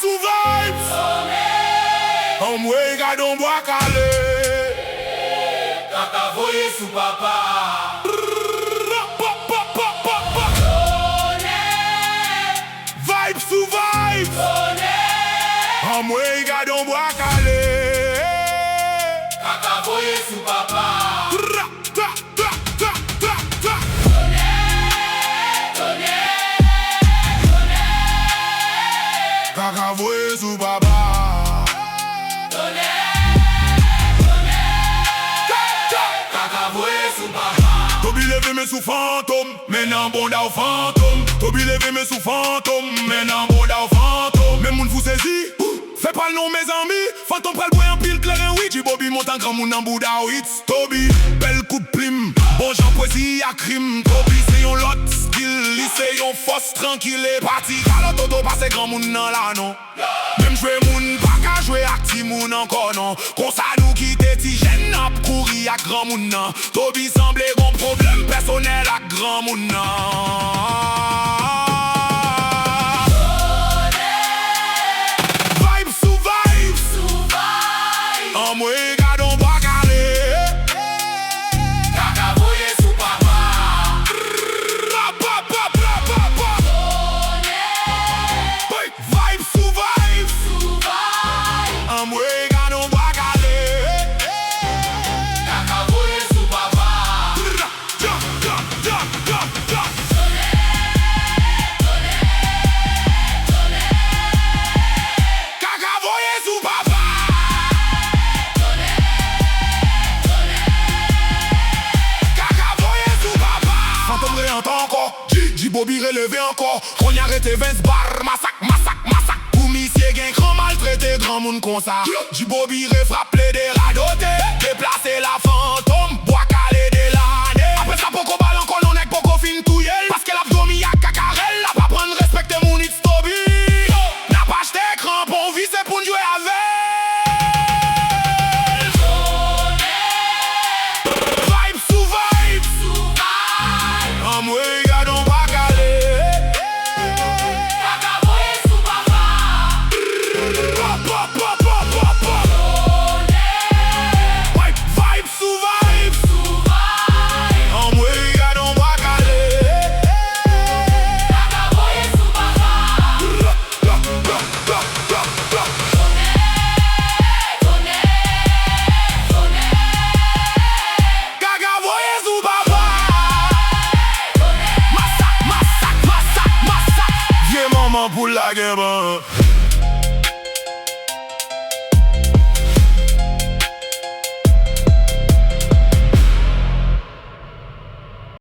sous vibes. En moi, regarde, on boit calé. Kaka voye sous papa. Vibes sous vibes. En moi, regarde, on boit calé. Kaka voye sous papa. Kaka voye sous papa. Kaka voye sous papa. Tobi leve me sous fantôme, mais nan bon da ou fantôme. Tobi leve me sous fantôme, mais nan bon da ou fantôme. Mais moun vous saisi, fais pas le nom mes amis. Fantôme pral boy en pile clair en oui. Jibobi monte en grand moun en bouda ou hits. Tobi, bel coup de plume, bon j'en poésie à crime. Tobi c'est yon lot skill, lycée yon force tranquille et parti. Kalo toto passe grand moun nan la non. Même jouer moun, pas qu'à jouer ak ti moun encore non. Kon sa nou ki te ti jen ap kouri ak grand moun nan. Tobi semble gon problème personnel ak grand moun nan. Vibes sous vibes. En moi regarde on boit calé. Kaka voye sous papa. Vibes sous vibes. En moi regarde on boit calé. Kaka voye sous papa. Kaka voye sous papa. Kaka voye sous papa. Fantôme réentend encore. Jibobi relevé encore. On y arrêté 20 bar. Massac. Pour monsieur gen grand maltraité grand moun comme ça. Jibobi refrappe les déradotés. Déplacer la fantôme. Bois calé de l'année. Après ça poko bal encore non ek poko fin touye. Parce que l'abdomi a kakarel. La pas prendre respecter mon hits Tobi. N'a pas acheté crampon vissé pour jouer avec. Vibes sous vibes. En moi regarde on va caler. Kaka voye sous papa. Vibes sous vibes. En moi regarde on va caler. Kaka voye sous papa. Kaka voye sous papa. Massac. Viens maman pour la guerre.